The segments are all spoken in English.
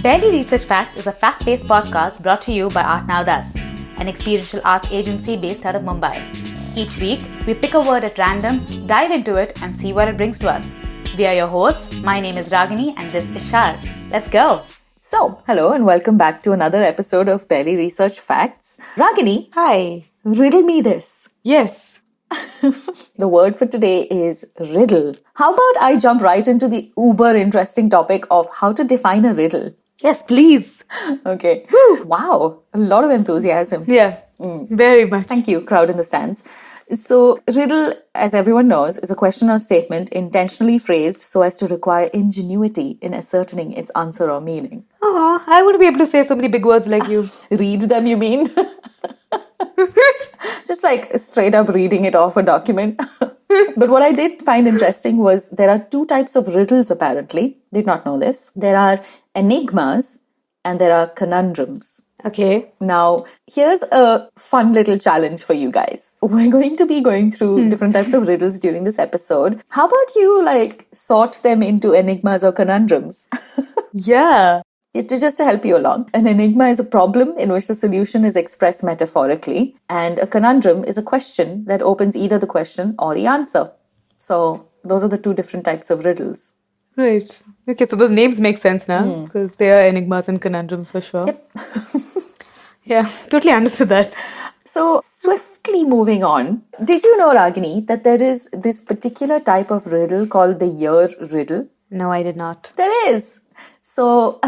Barely Research Facts is a fact-based podcast brought to you by ArtNowThus, an experiential arts agency based out of Mumbai. Each week, we pick a word at random, dive into it, and see what it brings to us. We are your hosts. My name is Ragini and this is Shar. Let's go! So, hello and welcome back to another episode of Barely Research Facts. Ragini. Hi. Riddle me this. Yes. The word for today is riddle. How about I jump right into the uber interesting topic of how to define a riddle? Yes, please. Okay. Wow. A lot of enthusiasm. Yeah, very much. Thank you, crowd in the stands. So, riddle, as everyone knows, is a question or statement intentionally phrased so as to require ingenuity in ascertaining its answer or meaning. Oh, I wouldn't be able to say so many big words like you. Read them, you mean? Just like straight up reading it off a document. But what I did find interesting was there are two types of riddles apparently. Did not know this. There are enigmas and there are conundrums. Okay. Now, here's a fun little challenge for you guys. We're going to be going through different types of riddles during this episode. How about you sort them into enigmas or conundrums? Yeah. Just to help you along. An enigma is a problem in which the solution is expressed metaphorically, and a conundrum is a question that opens either the question or the answer. So those are the two different types of riddles. Right. Okay, so those names make sense now because they are enigmas and conundrums for sure. Yep. Yeah, totally understood that. So swiftly moving on, did you know, Ragini, that there is this particular type of riddle called the year riddle? No, I did not. There is. So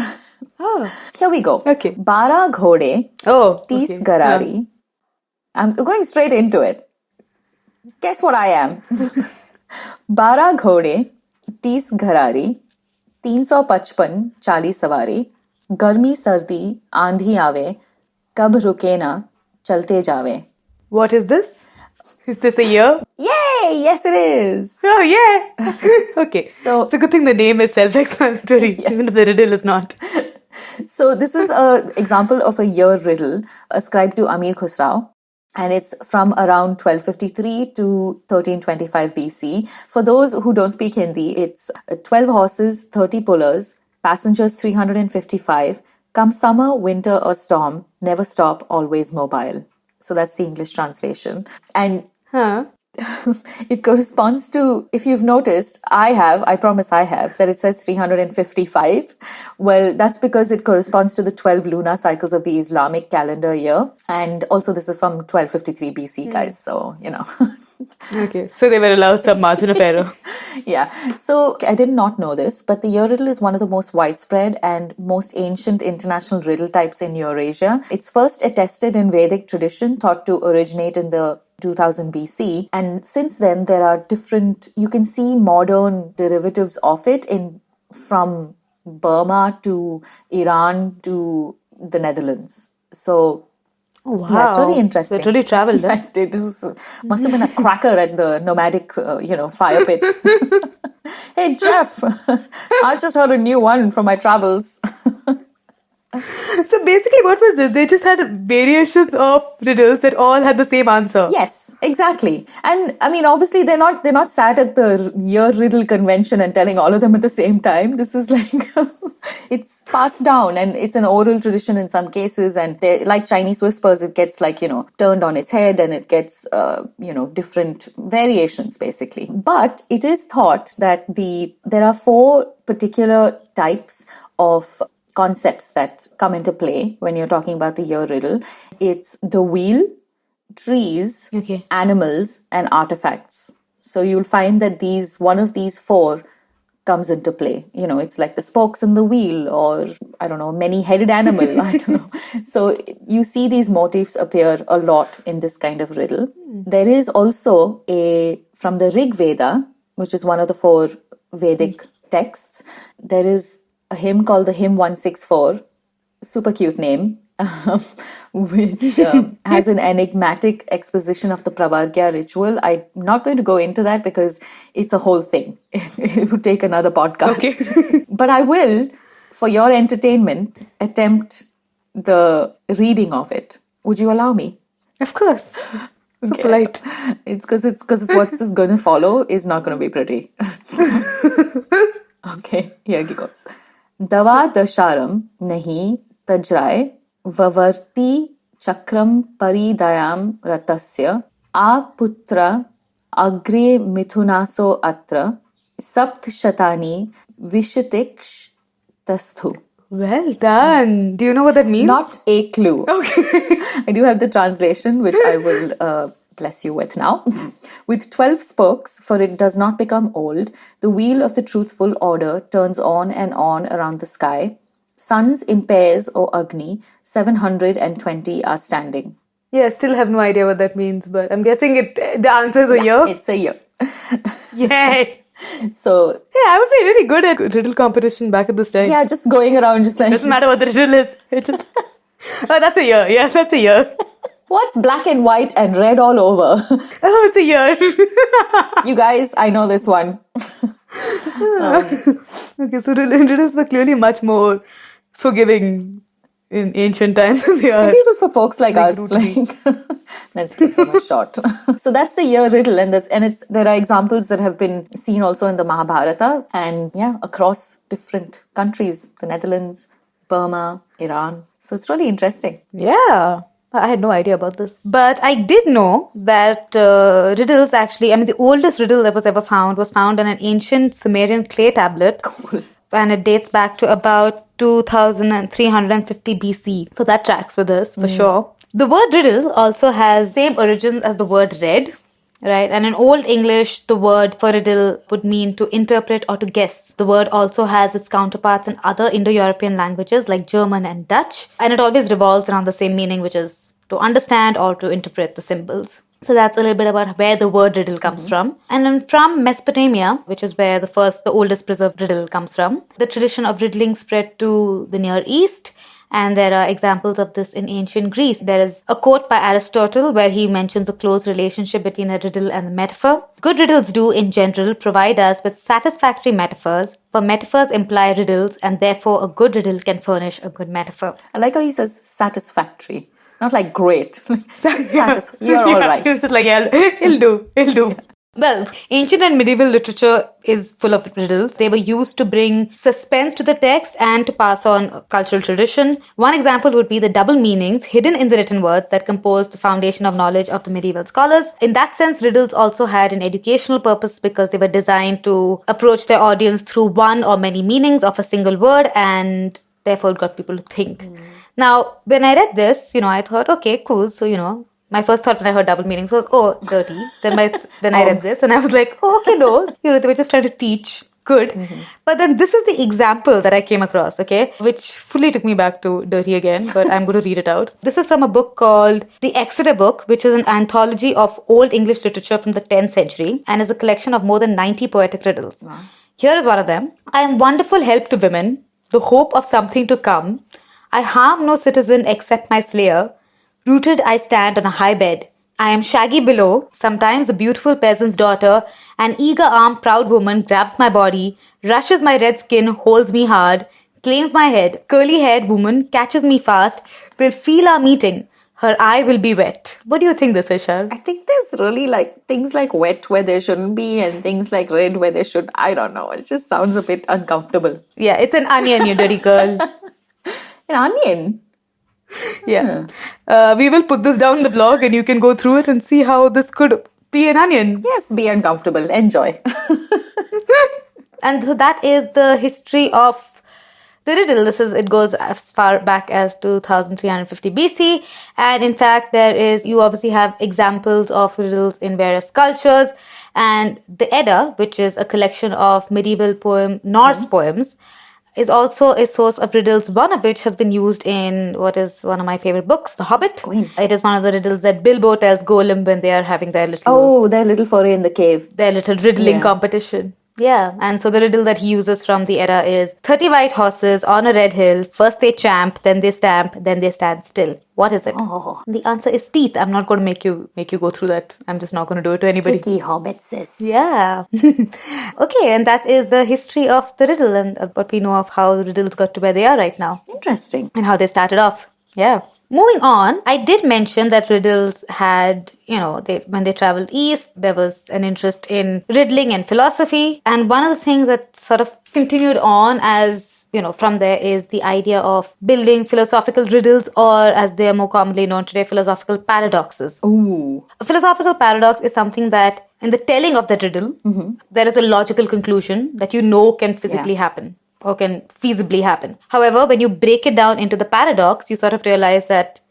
here we go. Okay. 12 घोड़े, 30 गरारी. I'm going straight into it. Guess what I am? 12 घोड़े, 30 घरारी, 355 40 सवारी, गर्मी सर्दी आंधी आवे, कब रुके ना चलते जावे. What is this? Is this a year? Yay! Yes, it is. Oh, yeah. Okay. So it's a good thing the name is self-explanatory, even if the riddle is not. So this is an example of a year riddle ascribed to Amir Khusrau. And it's from around 1253 to 1325 BC. For those who don't speak Hindi, it's 12 horses, 30 pullers, passengers 355, come summer, winter or storm, never stop, always mobile. So that's the English translation. And it corresponds to, if you've noticed, I promise I have, that it says 355. Well, that's because it corresponds to the 12 lunar cycles of the Islamic calendar year. And also this is from 1253 BC, guys. So, Okay, so they were allowed some margin of error. Yeah. So I did not know this, but the year riddle is one of the most widespread and most ancient international riddle types in Eurasia. It's first attested in Vedic tradition, thought to originate in the 2000 BC. And since then, there are you can see modern derivatives of it from Burma to Iran to the Netherlands. So, wow. Yeah, it's really interesting. It really traveled there. Yeah, it must have been a cracker at the nomadic, fire pit. Hey, Jeff, I just heard a new one from my travels. So basically what was this? They just had variations of riddles that all had the same answer. Yes, exactly. And I mean, obviously they're not sat at the year riddle convention and telling all of them at the same time. This is it's passed down and it's an oral tradition in some cases. And like Chinese whispers, it gets turned on its head and it gets, different variations basically. But it is thought that there are 4 particular types of concepts that come into play when you're talking about the year riddle. It's the wheel, trees, animals, and artifacts. So you'll find that one of these 4 comes into play. It's like the spokes in the wheel or, I don't know, many-headed animal. I don't know. So you see these motifs appear a lot in this kind of riddle. There is also from the Rig Veda, which is one of the 4 Vedic texts, there is a hymn called the Hymn 164, super cute name, which has an enigmatic exposition of the Pravargya ritual. I'm not going to go into that because it's a whole thing. It would take another podcast. Okay. But I will, for your entertainment, attempt the reading of it. Would you allow me? Of course. So polite. It's because what's this going to follow is not going to be pretty. Okay, here it goes. Dava dasharam nahi tajray vavarti chakram paridayam ratasya aputra agre mithunaso atra sapt shatani vishitiksh tasthu. Well done. Do you know what that means? Not a clue. Okay. I do have the translation, which I will bless you with now. With 12 spokes, for it does not become old, the wheel of the truthful order turns on and on around the sky. Suns in pairs, O Agni, 720 are standing. Yeah, I still have no idea what that means, but I'm guessing the answer is a year. It's a year. Yay. So, yeah, I would be really good at riddle competition back at this time. yeah, just going around just like... Doesn't matter what the riddle is. It just... Oh, that's a year. Yeah, that's a year. What's black and white and red all over? Oh, it's a year. You guys, I know this one. Okay, so riddles were clearly much more forgiving in ancient times than they are. Maybe it was for folks like us. brutally. Let's give them a shot. So that's the year riddle, and there are examples that have been seen also in the Mahabharata, and across different countries, the Netherlands, Burma, Iran. So it's really interesting. Yeah. I had no idea about this. But I did know that riddles actually, the oldest riddle that was ever found was found on an ancient Sumerian clay tablet. Cool. And it dates back to about 2350 BC. So that tracks with us for sure. The word riddle also has same origins as the word read, right? And in Old English, the word for riddle would mean to interpret or to guess. The word also has its counterparts in other Indo-European languages like German and Dutch. And it always revolves around the same meaning, which is to understand or to interpret the symbols. So that's a little bit about where the word riddle comes from. And then from Mesopotamia, which is where the oldest preserved riddle comes from, the tradition of riddling spread to the Near East. And there are examples of this in ancient Greece. There is a quote by Aristotle where he mentions a close relationship between a riddle and a metaphor. Good riddles do, in general, provide us with satisfactory metaphors, for metaphors imply riddles, and therefore a good riddle can furnish a good metaphor. I like how he says satisfactory. Not like great. You're all right. It's just like, yeah, it'll do. Yeah. Well, ancient and medieval literature is full of riddles. They were used to bring suspense to the text and to pass on cultural tradition. One example would be the double meanings hidden in the written words that composed the foundation of knowledge of the medieval scholars. In that sense, riddles also had an educational purpose because they were designed to approach their audience through one or many meanings of a single word, and therefore it got people to think. Now, when I read this, I thought, okay, cool. So, my first thought when I heard double meanings was, oh, dirty. Then I read this and I was like, oh, okay, no. They were just trying to teach. Good. But then this is the example that I came across, okay, which fully took me back to dirty again, but I'm going to read it out. This is from a book called The Exeter Book, which is an anthology of Old English literature from the 10th century and is a collection of more than 90 poetic riddles. Wow. Here is one of them. I am wonderful help to women, the hope of something to come. I harm no citizen except my slayer. Rooted I stand on a high bed. I am shaggy below, sometimes a beautiful peasant's daughter. An eager-armed proud woman grabs my body, rushes my red skin, holds me hard, claims my head. Curly-haired woman catches me fast, will feel our meeting. Her eye will be wet. What do you think this is, Shar? I think there's really things like wet where there shouldn't be and things like red where there should. I don't know. It just sounds a bit uncomfortable. Yeah, it's an onion, you dirty girl. An onion? Yeah. We will put this down in the blog and you can go through it and see how this could be an onion. Yes, be uncomfortable. Enjoy. And so that is the history of the riddle. It goes as far back as 2350 BC. And in fact, you obviously have examples of riddles in various cultures. And the Edda, which is a collection of medieval Norse poems, is also a source of riddles, one of which has been used in what is one of my favorite books, The Hobbit. It is one of the riddles that Bilbo tells Gollum when they are having their little foray in the cave. Their little riddling competition. Yeah, and so the riddle that he uses from the Edda is 30 white horses on a red hill. First they champ, then they stamp, then they stand still. What is it? Oh. The answer is teeth. I'm not going to make you go through that. I'm just not going to do it to anybody. Tricky hobbit, sis. Yeah. Okay, and that is the history of the riddle and what we know of how the riddles got to where they are right now. Interesting. And how they started off. Yeah. Moving on, I did mention that riddles had, when they traveled east, there was an interest in riddling and philosophy. And one of the things that sort of continued on as from there is the idea of building philosophical riddles, or as they are more commonly known today, philosophical paradoxes. Ooh. A philosophical paradox is something that in the telling of the riddle, there is a logical conclusion that can physically happen or can feasibly happen. However, when you break it down into the paradox, you sort of realize that,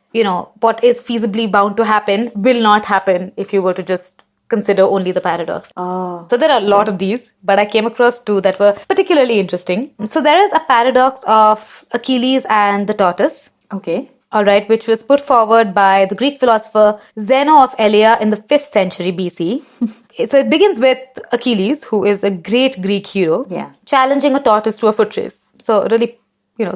what is feasibly bound to happen will not happen if you were to just consider only the paradox. So there are a lot of these, but I came across two that were particularly interesting. So there is a paradox of Achilles and the tortoise. Okay. All right, which was put forward by the Greek philosopher Zeno of Elea in the 5th century BC. So it begins with Achilles, who is a great Greek hero, challenging a tortoise to a foot race. So really,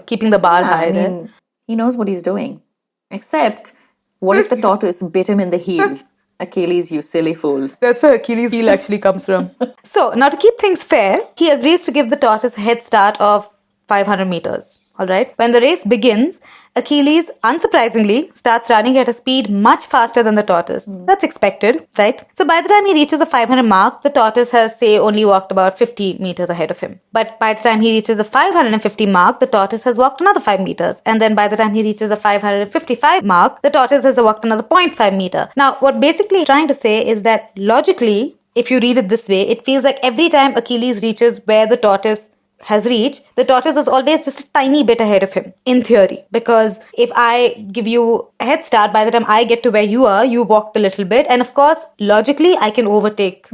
keeping the bar high there. He knows what he's doing. Except, what if the tortoise bit him in the heel? Achilles, you silly fool. That's where Achilles' heel actually comes from. So, now to keep things fair, he agrees to give the tortoise a head start of 500 meters. All right. When the race begins, Achilles, unsurprisingly, starts running at a speed much faster than the tortoise. That's expected, right? So by the time he reaches the 500 mark, the tortoise has, say, only walked about 50 meters ahead of him. But by the time he reaches the 550 mark, the tortoise has walked another 5 meters. And then by the time he reaches the 555 mark, the tortoise has walked another 0.5 meter. Now, what basically trying to say is that logically, if you read it this way, it feels like every time Achilles reaches where the tortoise has reached, the tortoise is always just a tiny bit ahead of him, in theory. Because if I give you a head start, by the time I get to where you are, you walked a little bit. And of course, logically, I can overtake.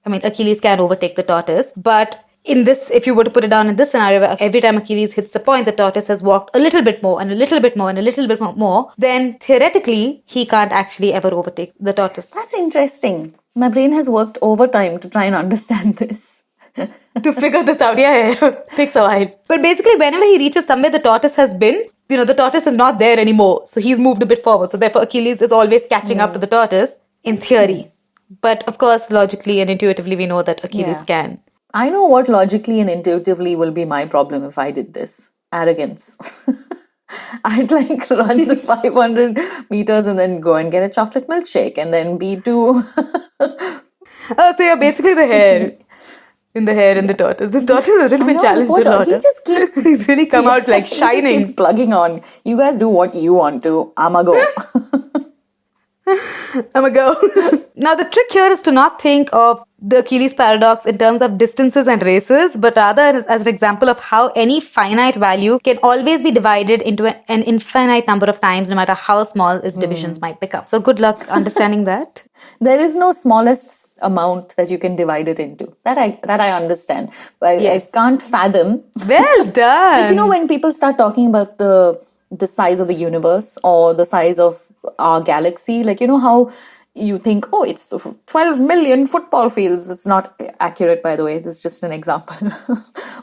Achilles can overtake the tortoise. But in this, if you were to put it down in this scenario, where every time Achilles hits the point, the tortoise has walked a little bit more and a little bit more and a little bit more, then theoretically, he can't actually ever overtake the tortoise. That's interesting. My brain has worked overtime to try and understand this. To figure this out, takes a while. But basically, whenever he reaches somewhere the tortoise has been, the tortoise is not there anymore. So he's moved a bit forward. So therefore, Achilles is always catching up to the tortoise, in theory. But of course, logically and intuitively, we know that Achilles can. I know what logically and intuitively will be my problem if I did this. Arrogance. I'd run the 500 meters and then go and get a chocolate milkshake and then be too... Oh, so you're basically the hare. In the hare and the tortoise. This tortoise is a little bit challenged a lot. He just keeps... He's really come out shining. He just keeps plugging on. You guys do what you want to. I'ma go. I'ma go. Now, the trick here is to not think of the Achilles paradox in terms of distances and races, but rather as an example of how any finite value can always be divided into an infinite number of times, no matter how small its divisions might become. So good luck understanding that. There is no smallest amount that you can divide it into. That I understand. I can't fathom. Well done. When people start talking about the size of the universe or the size of our galaxy, how you think, it's 12 million football fields. That's not accurate, by the way. This is just an example.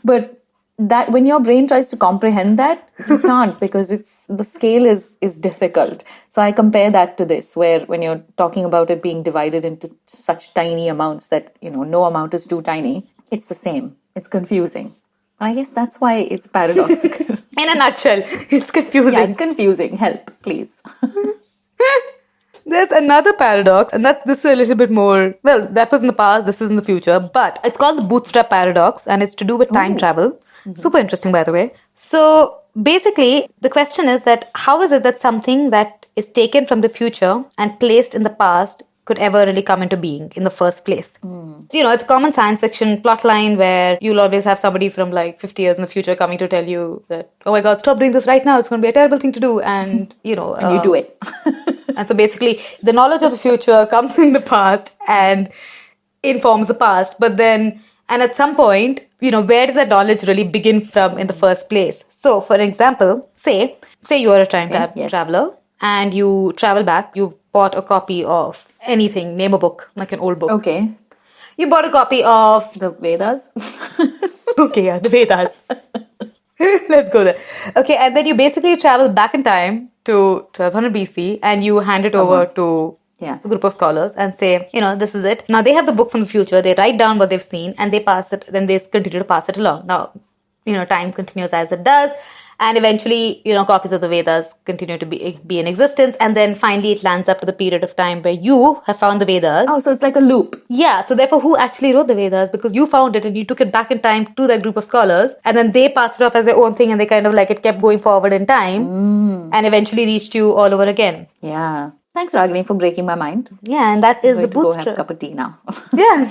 But that when your brain tries to comprehend that, you can't, because the scale is difficult. So I compare that to this, where when you're talking about it being divided into such tiny amounts that, no amount is too tiny, it's the same. It's confusing. I guess that's why it's paradoxical. In a nutshell, it's confusing. Yeah, it's confusing. Help, please. There's another paradox, and this is a little bit more, that was in the past, this is in the future, but it's called the bootstrap paradox, and it's to do with time travel. Super interesting, by the way. So basically, the question is that how is it that something that is taken from the future and placed in the past could ever really come into being in the first place? It's a common science fiction plotline where you'll always have somebody from 50 years in the future coming to tell you that, oh my God, stop doing this right now. It's going to be a terrible thing to do. And, and you do it. And so basically, the knowledge of the future comes in the past and informs the past. But then, and at some point, where did that knowledge really begin from in the first place? So, for example, say you are a time traveler and you travel back, you bought a copy of anything, name a book, like an old book. Okay. You bought a copy of... The Vedas? Okay, the Vedas. Let's go there. Okay, and then you basically travel back in time to 1200 BC and you hand it over to a group of scholars and say, this is it. Now, they have the book from the future. They write down what they've seen and they pass it, then they continue to pass it along. Now, time continues as it does. And eventually, copies of the Vedas continue to be in existence. And then finally it lands up to the period of time where you have found the Vedas. Oh, so it's like a loop. Yeah. So therefore, who actually wrote the Vedas? Because you found it and you took it back in time to that group of scholars. And then they passed it off as their own thing and they kind of like it kept going forward in time and eventually reached you all over again. Yeah. Thanks, Ragini, for breaking my mind. Yeah. And that is I'm the going to go have a bootstrap. cup of tea now. Yeah.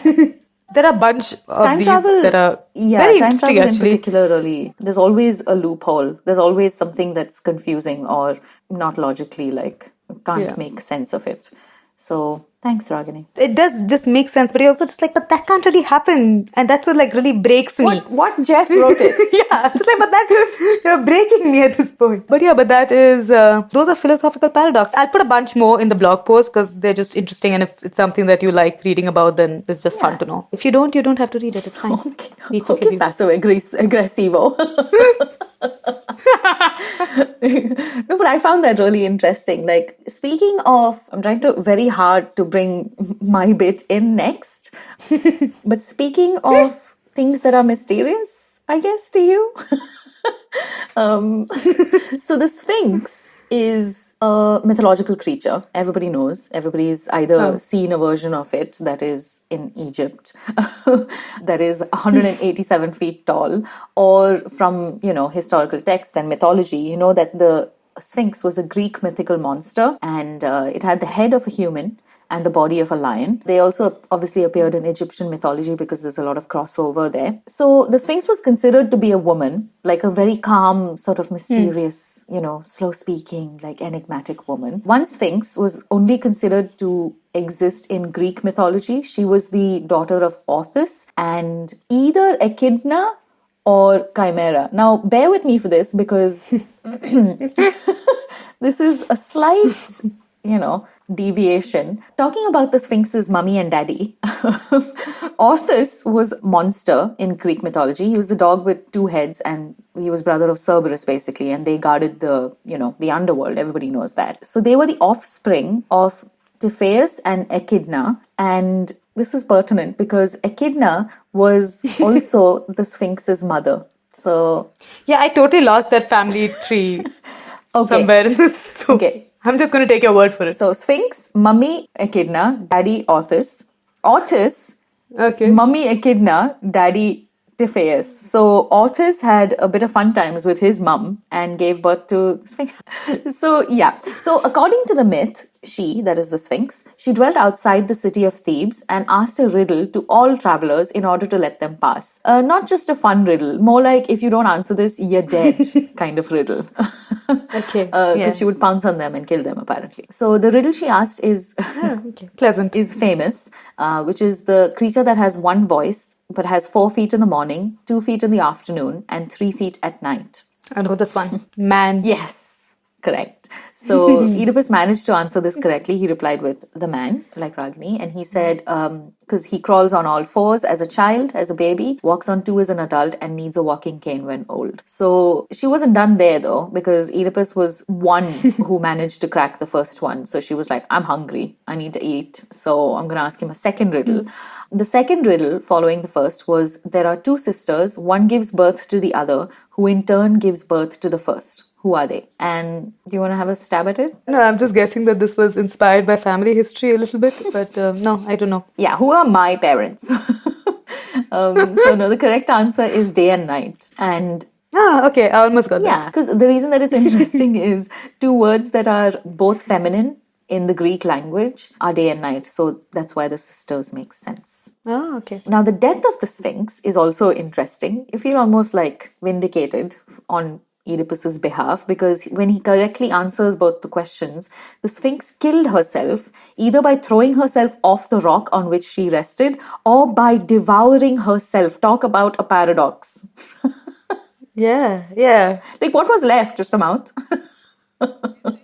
There are a bunch of Time these travel, that are yeah, very time interesting, travel in actually. particular, really. There's always a loophole. There's always something that's confusing or not logically, like, can't make sense of it. So, thanks, Ragini. It does just make sense, but you're also just like, but that can't really happen. And that's what like really breaks me. What Jeff wrote it? Yeah, just like, but that, you're breaking me at this point. But yeah, but that is, those are philosophical paradoxes. I'll put a bunch more in the blog post because they're just interesting. And if it's something that you like reading about, then it's just fun to know. If you don't, you don't have to read it. It's fine. Okay, passive aggressivo. No, but I found that really interesting. Like, speaking of, I'm trying to very hard to bring my bit in next. But speaking of things that are mysterious, I guess, to you. So the Sphinx is a mythological creature. Everybody knows. Everybody's either seen a version of it that is in Egypt, that is 187 feet tall, or from, historical texts and mythology, you know that the Sphinx was a Greek mythical monster and it had the head of a human and the body of a lion. They also obviously appeared in Egyptian mythology because there's a lot of crossover there. So the Sphinx was considered to be a woman, like a very calm, sort of mysterious, slow speaking, like enigmatic woman. One Sphinx was only considered to exist in Greek mythology. She was the daughter of Orthus and either Echidna or Chimera. Now, bear with me for this because this is a slight, deviation. Talking about the Sphinx's mummy and daddy, Orthus was monster in Greek mythology. He was the dog with two heads and he was brother of Cerberus basically, and they guarded the underworld. Everybody knows that. So they were the offspring of Typhaeus and Echidna, and this is pertinent because Echidna was also the Sphinx's mother. So yeah, I totally lost that family tree somewhere in this. Okay. I'm just going to take your word for it. So Sphinx, mummy Echidna, daddy Orthus. Orthus, mummy Echidna, daddy Typhaeus. So Orthus had a bit of fun times with his mum and gave birth to Sphinx. So according to the myth, that is the Sphinx, she dwelt outside the city of Thebes and asked a riddle to all travelers in order to let them pass. Not just a fun riddle, more like if you don't answer this, you're dead kind of riddle. Okay. Because she would pounce on them and kill them apparently. So the riddle she asked is pleasant, is famous, which is the creature that has one voice but has 4 feet in the morning, 2 feet in the afternoon, and 3 feet at night. I know this one. Man. Yes, correct. So Oedipus managed to answer this correctly. He replied with the man, like Ragini, and he said, because he crawls on all fours as a child, as a baby, walks on two as an adult, and needs a walking cane when old. So she wasn't done there though, because Oedipus was one who managed to crack the first one. So she was like, I'm hungry, I need to eat. So I'm going to ask him a second riddle. The second riddle, following the first, was there are two sisters, one gives birth to the other, who in turn gives birth to the first. Who are they? And do you want to have a stab at it? No, I'm just guessing that this was inspired by family history a little bit, but no, I don't know. Yeah, who are my parents? The correct answer is day and night. And okay, I almost got that. Yeah, because the reason that it's interesting is two words that are both feminine in the Greek language are day and night. So that's why the sisters make sense. Oh, okay. Now, the death of the Sphinx is also interesting. You feel almost like vindicated on Oedipus's behalf, because when he correctly answers both the questions, the Sphinx killed herself either by throwing herself off the rock on which she rested or by devouring herself. Talk about a paradox. Yeah. Like, what was left? Just a mouth?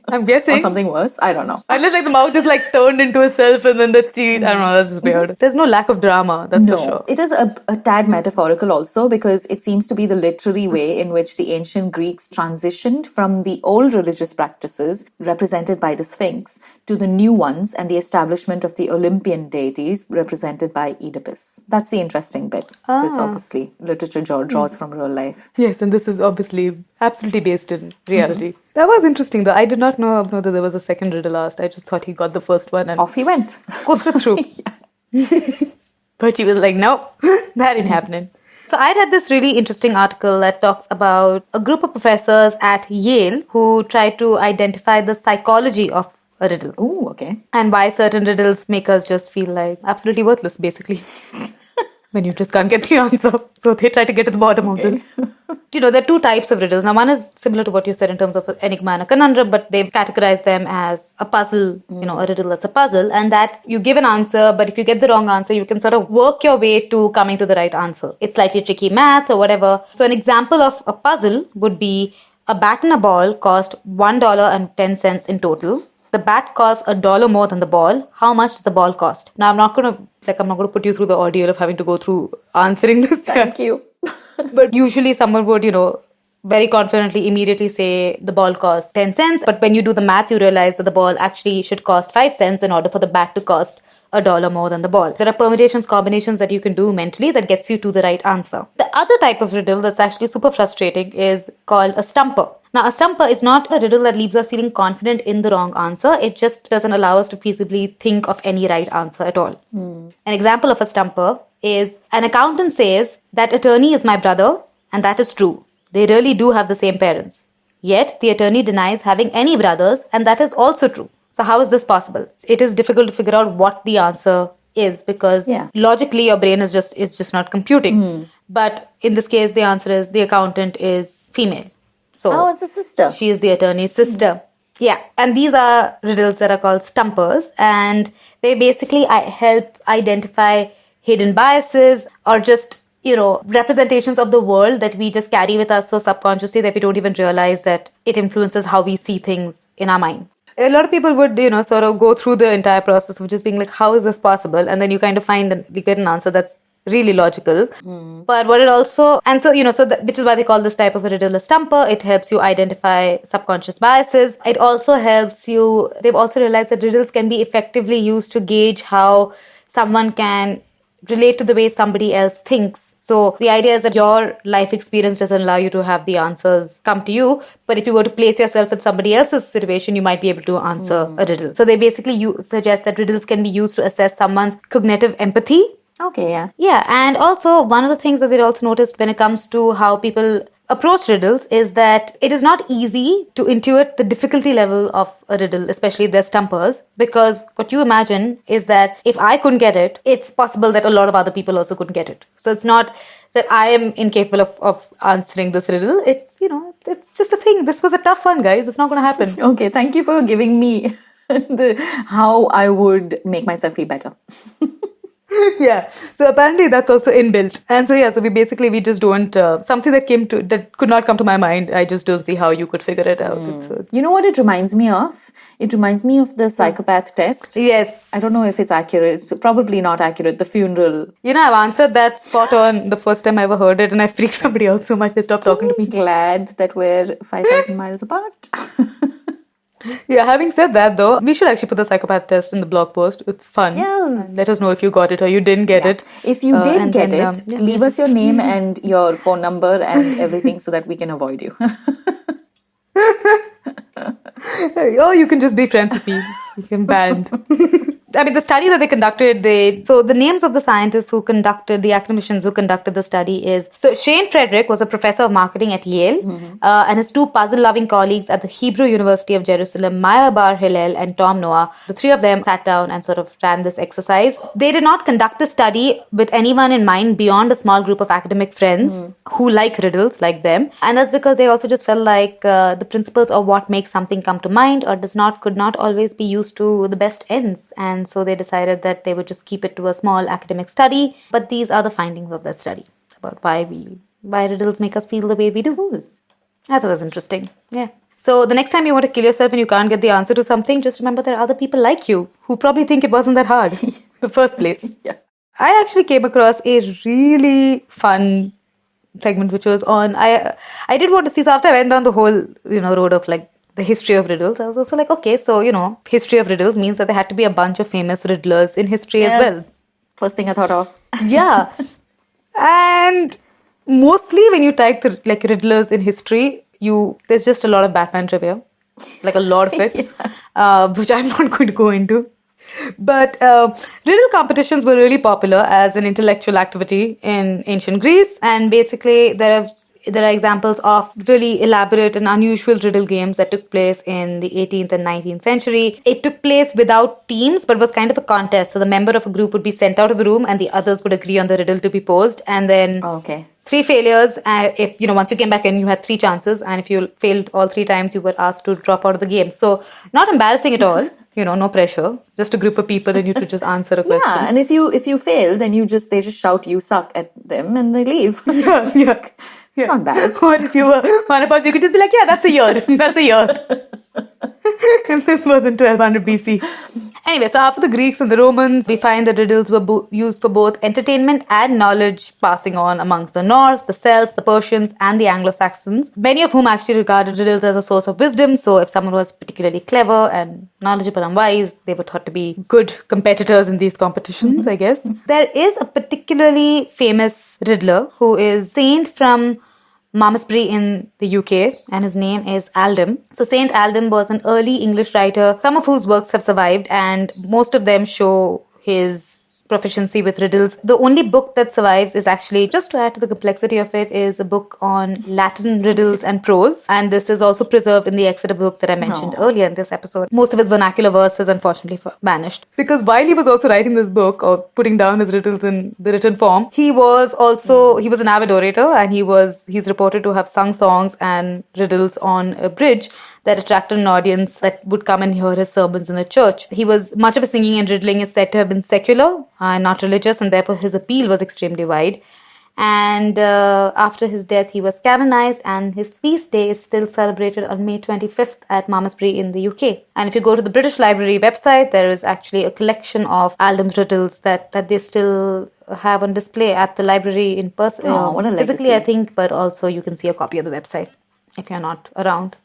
I'm guessing. Or something worse? I don't know. Unless the mouth is turned into a self and then the teeth. I don't know, that's just weird. There's no lack of drama, that's for sure. It is a tad metaphorical also, because it seems to be the literary way in which the ancient Greeks transitioned from the old religious practices represented by the Sphinx to the new ones and the establishment of the Olympian deities represented by Oedipus. That's the interesting bit, because obviously literature draws from real life. Yes, and this is obviously absolutely based in reality. That was interesting though. I did not know that there was a second riddle asked. I just thought he got the first one and Off he went. coasted through. But she was like, no, that ain't happening. So I read this really interesting article that talks about a group of professors at Yale who try to identify the psychology of a riddle. Oh, okay. And why certain riddles make us just feel like absolutely worthless, basically. When you just can't get the answer. So they try to get to the bottom of this. There are two types of riddles. Now, one is similar to what you said in terms of enigma and a conundrum, but they've categorized them as a puzzle, a riddle that's a puzzle, and that you give an answer, but if you get the wrong answer, you can sort of work your way to coming to the right answer. It's slightly tricky math or whatever. So an example of a puzzle would be a bat and a ball cost $1.10 in total. The bat costs $1 more than the ball. How much does the ball cost? Now, I'm not going to put you through the ordeal of having to go through answering this. Thank you. But usually someone would, very confidently immediately say the ball costs 10 cents. But when you do the math, you realize that the ball actually should cost 5 cents in order for the bat to cost $1 more than the ball. There are permutations, combinations that you can do mentally that gets you to the right answer. The other type of riddle that's actually super frustrating is called a stumper. Now, a stumper is not a riddle that leaves us feeling confident in the wrong answer. It just doesn't allow us to feasibly think of any right answer at all. An example of a stumper is an accountant says that attorney is my brother, and that is true. They really do have the same parents. Yet, the attorney denies having any brothers, and that is also true. So how is this possible? It is difficult to figure out what the answer is because logically your brain is just not computing. But in this case, the answer is the accountant is female. So it's a sister. She is the attorney's sister. Yeah. And these are riddles that are called stumpers. And they basically help identify hidden biases or just, representations of the world that we just carry with us so subconsciously that we don't even realize that it influences how we see things in our mind. A lot of people would, sort of go through the entire process of just being like, how is this possible? And then you kind of find that you get an answer that's really logical. But what it also, and so, which is why they call this type of a riddle a stumper. It helps you identify subconscious biases. It also helps you, they've also realized that riddles can be effectively used to gauge how someone can relate to the way somebody else thinks. So the idea is that your life experience doesn't allow you to have the answers come to you. But if you were to place yourself in somebody else's situation, you might be able to answer a riddle. So they basically suggest that riddles can be used to assess someone's cognitive empathy. Okay, yeah. Yeah, and also one of the things that they also noticed when it comes to how people approach riddles is that it is not easy to intuit the difficulty level of a riddle, especially their stumpers, because what you imagine is that if I couldn't get it, it's possible that a lot of other people also couldn't get it. So it's not that I am incapable of answering this riddle. It's, it's just a thing. This was a tough one, guys. It's not going to happen. Okay, thank you for giving me how I would make myself feel better. Yeah. So apparently that's also inbuilt. And so, so we just don't, something that could not come to my mind. I just don't see how you could figure it out. You know what it reminds me of? It reminds me of the psychopath test. Yes. I don't know if it's accurate. It's probably not accurate. The funeral. I've answered that spot on the first time I ever heard it and I freaked somebody out so much they stopped talking to me. Glad that we're 5,000 miles apart. Yeah, having said that though, we should actually put the psychopath test in the blog post. It's fun. Yes. And let us know if you got it or you didn't get it. If you did get it, leave us your name and your phone number and everything so that we can avoid you. Or you can just be friends with me. You can band. The study that they conducted, so the names of the scientists who conducted, the academicians who conducted the study is, so Shane Frederick was a professor of marketing at Yale, and his two puzzle-loving colleagues at the Hebrew University of Jerusalem, Maya Bar Hillel and Tom Noah, the three of them sat down and sort of ran this exercise. They did not conduct the study with anyone in mind beyond a small group of academic friends who like riddles like them. And that's because they also just felt like the principles of what makes something come to mind or could not always be used to the best ends. And so they decided that they would just keep it to a small academic study. But these are the findings of that study about why riddles make us feel the way we do. Cool. I thought it was interesting. Yeah. So the next time you want to kill yourself and you can't get the answer to something, just remember there are other people like you who probably think it wasn't that hard in the first place. Yeah. I actually came across a really fun segment which was on, I did want to see, so after I went down the whole, road of like the history of riddles, I was also like, okay, so, history of riddles means that there had to be a bunch of famous riddlers in history as well. First thing I thought of. Yeah. And mostly when you type like riddlers in history, there's just a lot of Batman trivia, like a lot of it, which I'm not going to go into. But riddle competitions were really popular as an intellectual activity in ancient Greece, and basically there are examples of really elaborate and unusual riddle games that took place in the 18th and 19th century. It took place without teams, but was kind of a contest. So the member of a group would be sent out of the room, and the others would agree on the riddle to be posed, and then 3 failures. If once you came back in, you had 3 chances, and if you failed all 3 times, you were asked to drop out of the game. So not embarrassing at all. No pressure. Just a group of people, and you to just answer a question. Yeah, and if you fail, then they just shout "you suck" at them, and they leave. Yeah. It's not bad. Or if you were one of us, you could just be like, yeah, that's a year. That's a year. And this was in 1200 BC. Anyway, so after the Greeks and the Romans, we find that riddles were used for both entertainment and knowledge passing on amongst the Norse, the Celts, the Persians, and the Anglo-Saxons, many of whom actually regarded riddles as a source of wisdom. So if someone was particularly clever and knowledgeable and wise, they were thought to be good competitors in these competitions, I guess. There is a particularly famous riddler who is saint from Malmesbury in the UK, and his name is Aldham. So Saint Aldham was an early English writer, some of whose works have survived, and most of them show his proficiency with riddles. The only book that survives is actually, just to add to the complexity of it, is a book on Latin riddles and prose, and this is also preserved in the Exeter book that I mentioned earlier in this episode. Most of his vernacular verses unfortunately vanished, because while he was also writing this book or putting down his riddles in the written form, he was an avid orator, and he's reported to have sung songs and riddles on a bridge that attracted an audience that would come and hear his sermons in the church. Much of his singing and riddling is said to have been secular and not religious, and therefore his appeal was extremely wide. And after his death, he was canonized, and his feast day is still celebrated on May 25th at Malmesbury in the UK. And if you go to the British Library website, there is actually a collection of Aldham's riddles that they still have on display at the library in person. What a legacy. Physically, I think, but also you can see a copy of the website if you're not around.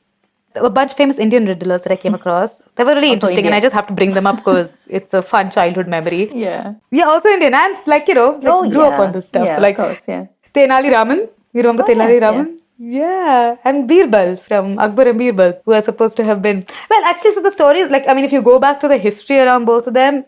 A bunch of famous Indian riddlers that I came across. They were really interesting, Indian. and I just have to bring them up because it's a fun childhood memory. Yeah. Yeah, also Indian, and grew up on this stuff. Yeah, So of course, yeah. Tenali Raman. You remember Tenali Raman? Yeah. And Birbal from Akbar and Birbal, who are supposed to have been... Well, actually, so the story is if you go back to the history around both of them,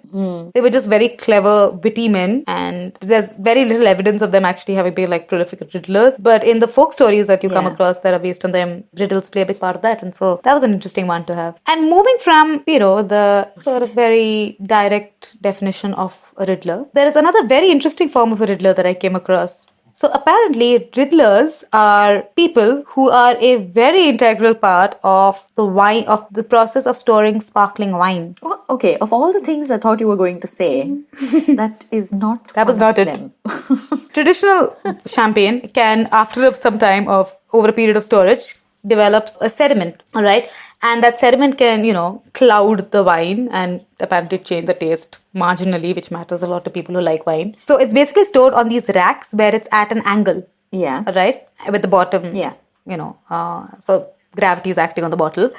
they were just very clever, witty men, and there's very little evidence of them actually having been prolific riddlers. But in the folk stories that you come across that are based on them, riddles play a big part of that. And so that was an interesting one to have. And moving from, the sort of very direct definition of a riddler, there is another very interesting form of a riddler that I came across. So apparently, riddlers are people who are a very integral part of the process of storing sparkling wine. Oh, okay, of all the things I thought you were going to say, that is not. That was not it. Traditional champagne can, after some time over a period of storage, develops a sediment. All right. And that sediment can, cloud the wine and apparently change the taste marginally, which matters a lot to people who like wine. So it's basically stored on these racks where it's at an angle. Yeah. Right? With the bottom, so gravity is acting on the bottle.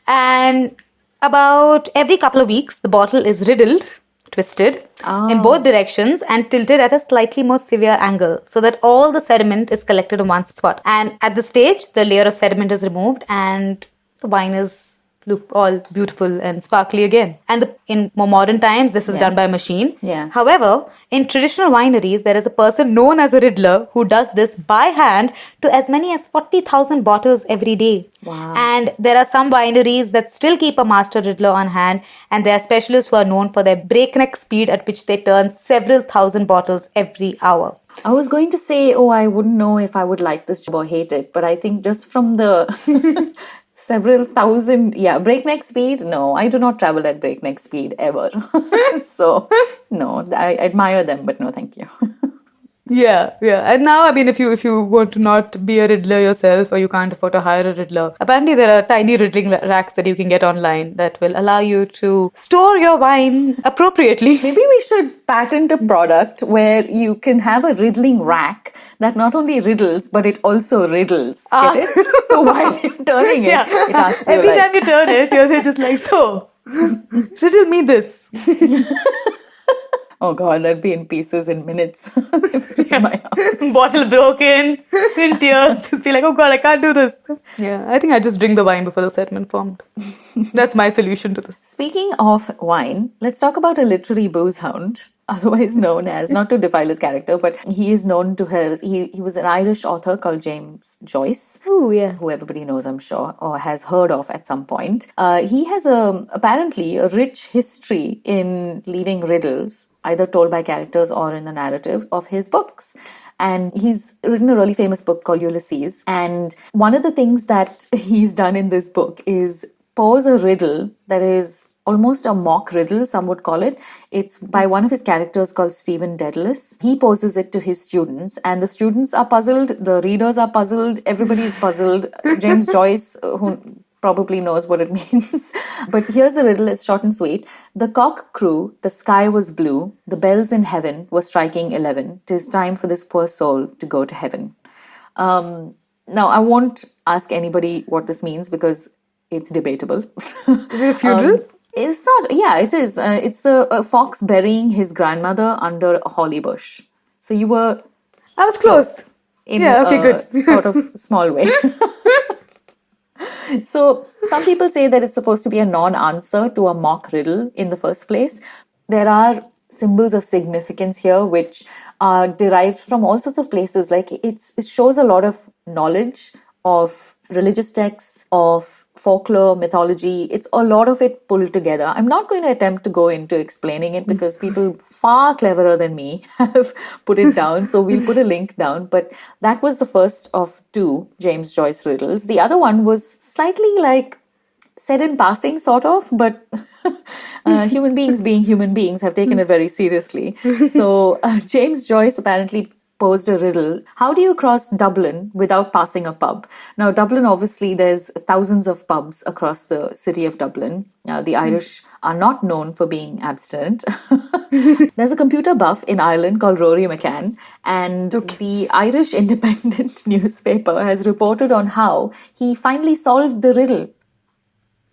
And about every couple of weeks, the bottle is riddled, twisted in both directions and tilted at a slightly more severe angle so that all the sediment is collected in one spot. And at this stage, the layer of sediment is removed and the wine look all beautiful and sparkly again. And in more modern times, this is done by a machine. Yeah. However, in traditional wineries, there is a person known as a riddler who does this by hand to as many as 40,000 bottles every day. Wow. And there are some wineries that still keep a master riddler on hand, and there are specialists who are known for their breakneck speed at which they turn several thousand bottles every hour. I was going to say, I wouldn't know if I would like this job or hate it, but I think just from the several thousand, breakneck speed, no, I do not travel at breakneck speed ever. So, no, I admire them, but no, thank you. Yeah. And now, if you want to not be a riddler yourself or you can't afford to hire a riddler, apparently there are tiny riddling racks that you can get online that will allow you to store your wine appropriately. Maybe we should patent a product where you can have a riddling rack that not only riddles, but it also riddles. Get it? So while you're turning it, it asks you every time you turn it, you're just so, riddle me this. Oh God, that'd be in pieces in minutes. If it was in my house. Bottle broken, in tears, just be like, oh God, I can't do this. Yeah, I think I just drink the wine before the settlement formed. That's my solution to this. Speaking of wine, let's talk about a literary booze hound, otherwise known as, not to defile his character, but he is known to have, he was an Irish author called James Joyce. Oh, yeah. Who everybody knows, I'm sure, or has heard of at some point. He has apparently a rich history in leaving riddles, either told by characters or in the narrative of his books. And he's written a really famous book called Ulysses. And one of the things that he's done in this book is pose a riddle that is almost a mock riddle, some would call it. It's by one of his characters called Stephen Dedalus. He poses it to his students, and the students are puzzled, the readers are puzzled, everybody is puzzled. James Joyce, who probably knows what it means. But here's the riddle, it's short and sweet. The cock crew, the sky was blue, the bells in heaven were striking 11. 'Tis time for this poor soul to go to heaven. Now, I won't ask anybody what this means because it's debatable. Is it a funeral? It's not, yeah, it is. It's the fox burying his grandmother under a holly bush. So you were... I was close. In Yeah, okay, a good. sort of small way. So some people say that it's supposed to be a non-answer to a mock riddle in the first place. There are symbols of significance here which are derived from all sorts of places. Like it shows a lot of knowledge of religious texts, of folklore, mythology. It's a lot of it pulled together. I'm not going to attempt to go into explaining it because people far cleverer than me have put it down. So we'll put a link down. But that was the first of two James Joyce riddles. The other one was slightly like said in passing, sort of, but human beings being human beings have taken it very seriously. So James Joyce apparently posed a riddle. How do you cross Dublin without passing a pub? Now, Dublin, obviously, there's thousands of pubs across the city of Dublin. The Irish are not known for being abstinent. There's a computer buff in Ireland called Rory McCann, and the Irish Independent newspaper has reported on how he finally solved the riddle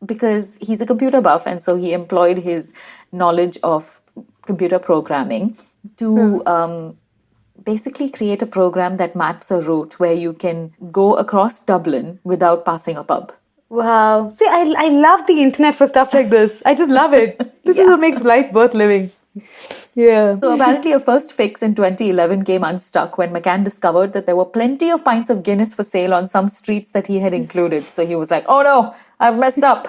because he's a computer buff, and so he employed his knowledge of computer programming to basically create a program that maps a route where you can go across Dublin without passing a pub. Wow. See, I love the internet for stuff like this. I just love it. This is what makes life worth living. Yeah. So apparently a first fix in 2011 came unstuck when McCann discovered that there were plenty of pints of Guinness for sale on some streets that he had included. So he was like, oh no, I've messed up.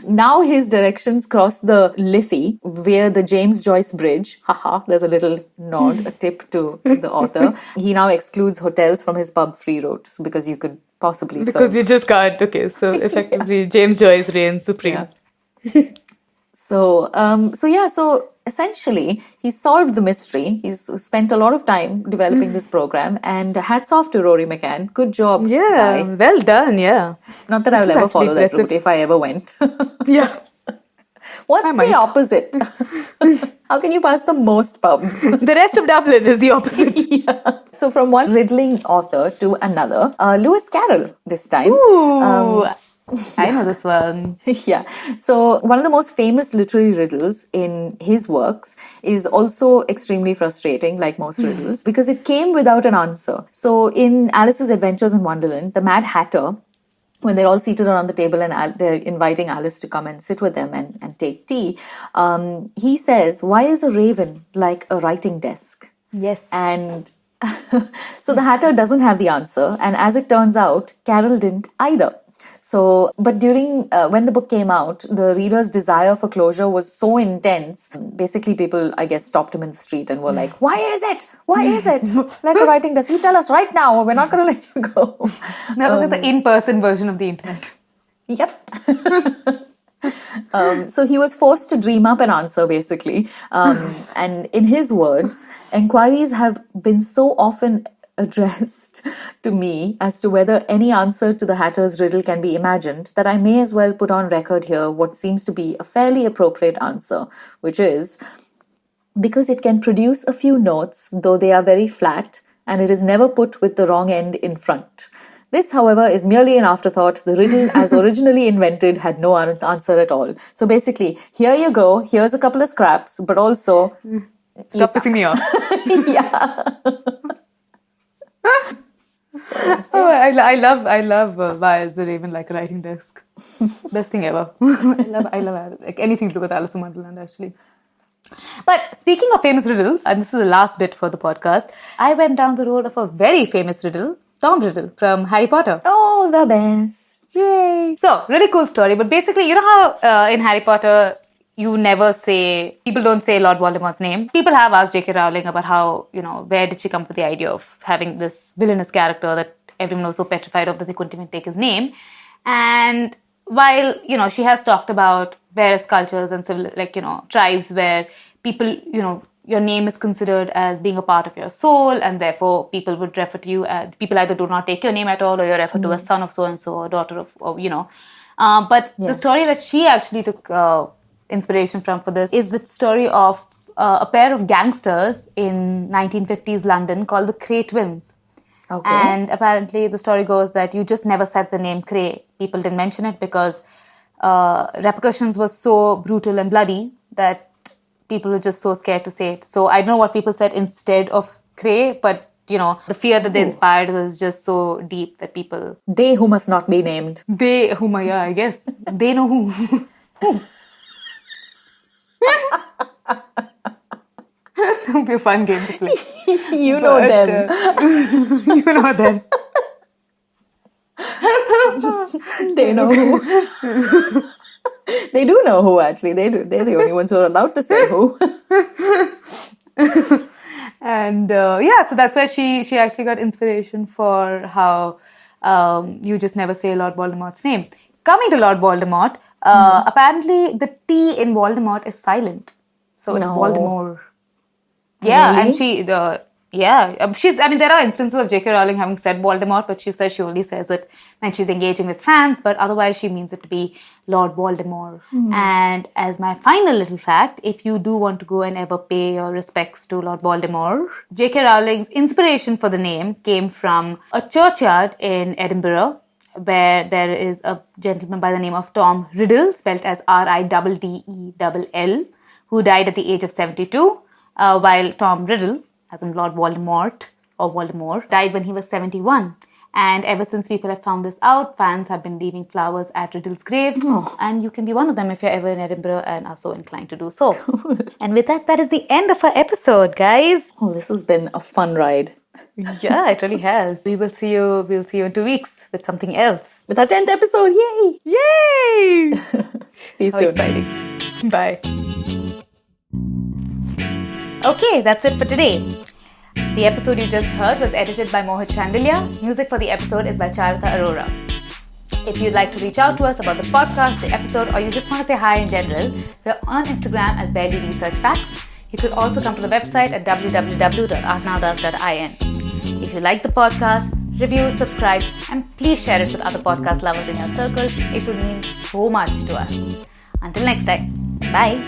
Now his directions cross the Liffey via the James Joyce Bridge. Haha, there's a little nod, a tip to the author. He now excludes hotels from his pub free routes because you could possibly Because serve. you just can't. Okay, so effectively James Joyce reigns supreme. Yeah. So essentially, he solved the mystery. He's spent a lot of time developing this program, and hats off to Rory McCann. Good job, Yeah, guy. well done, yeah. Not that I will This is ever actually follow that impressive. route if I ever went. Yeah. What's I the might. opposite? How can you pass the most pubs? The rest of Dublin is the opposite. Yeah. So from one riddling author to another, Lewis Carroll this time. Ooh, I know this one. Yeah. So one of the most famous literary riddles in his works is also extremely frustrating, like most riddles, because it came without an answer. So in Alice's Adventures in Wonderland, the Mad Hatter, when they're all seated around the table and they're inviting Alice to come and sit with them and take tea, he says, "Why is a raven like a writing desk?" Yes. And so the Hatter doesn't have the answer. And as it turns out, Carroll didn't either. So, but during when the book came out, the reader's desire for closure was so intense. Basically, people, I guess, stopped him in the street and were like, "Why is it? Why is it like a writing desk? You tell us right now, or we're not going to let you go." That was the in-person version of the internet. Yep. So he was forced to dream up an answer, basically. And in his words, inquiries have been so often addressed to me as to whether any answer to the Hatter's riddle can be imagined that I may as well put on record here what seems to be a fairly appropriate answer, which is because it can produce a few notes, though they are very flat, and it is never put with the wrong end in front. This, however, is merely an afterthought. The riddle, as originally invented, had no answer at all. So basically, here you go. Here's a couple of scraps, but also stop pissing me off. Yeah. Oh, I love Wires the Raven like writing desk. Best thing ever. I love like anything to do with Alice in Wonderland actually. But speaking of famous riddles, and this is the last bit for the podcast, I went down the road of a very famous riddle, Tom Riddle from Harry Potter. Oh, the best. Yay! So, really cool story. But basically, you know how in Harry Potter, people don't say Lord Voldemort's name. People have asked J.K. Rowling about how, where did she come up with the idea of having this villainous character that everyone was so petrified of that they couldn't even take his name. And while, she has talked about various cultures and tribes where people, your name is considered as being a part of your soul, and therefore people would refer to you as, people either do not take your name at all, or you're referred to as son of so-and-so, or daughter of, But the story that she actually took inspiration from for this is the story of a pair of gangsters in 1950s London called the Cray twins. Okay. And apparently the story goes that you just never said the name Cray. People didn't mention it because repercussions were so brutal and bloody that people were just so scared to say it. So I don't know what people said instead of Cray, but the fear that they inspired was just so deep that people... They who must not be named. They whom, yeah, I guess. They know who. That would be a fun game to play. You know them. You know them. They know who. They do know who, actually. They do. They're the only ones who are allowed to say who. And so that's where she actually got inspiration for how you just never say Lord Voldemort's name. Coming to Lord Voldemort, apparently the T in Voldemort is silent. So it's Voldemort. Yeah, Really? and there are instances of J.K. Rowling having said Voldemort, but she says she only says it when she's engaging with fans, but otherwise she means it to be Lord Voldemort. And as my final little fact, if you do want to go and ever pay your respects to Lord Voldemort, J.K. Rowling's inspiration for the name came from a churchyard in Edinburgh, where there is a gentleman by the name of Tom Riddle, spelled as Riddell, who died at the age of 72. While Tom Riddle, as in Lord Voldemort, or Voldemort, died when he was 71. And ever since people have found this out, fans have been leaving flowers at Riddle's grave. And you can be one of them if you're ever in Edinburgh and are so inclined to do so. Cool. And with that is the end of our episode, guys. Oh, this has been a fun ride. Yeah, it really has. We'll see you in 2 weeks with something else. With our 10th episode, yay! Yay! See you How soon. exciting. Bye. Okay, that's it for today. The episode you just heard was edited by Mohit Chandelier. Music for the episode is by Charitha Arora. If you'd like to reach out to us about the podcast, the episode, or you just want to say hi in general, we're on Instagram as Barely Research Facts. You could also come to the website at www.artnowthus.in. If you like the podcast, review, subscribe, and please share it with other podcast lovers in your circle. It would mean so much to us. Until next time, bye.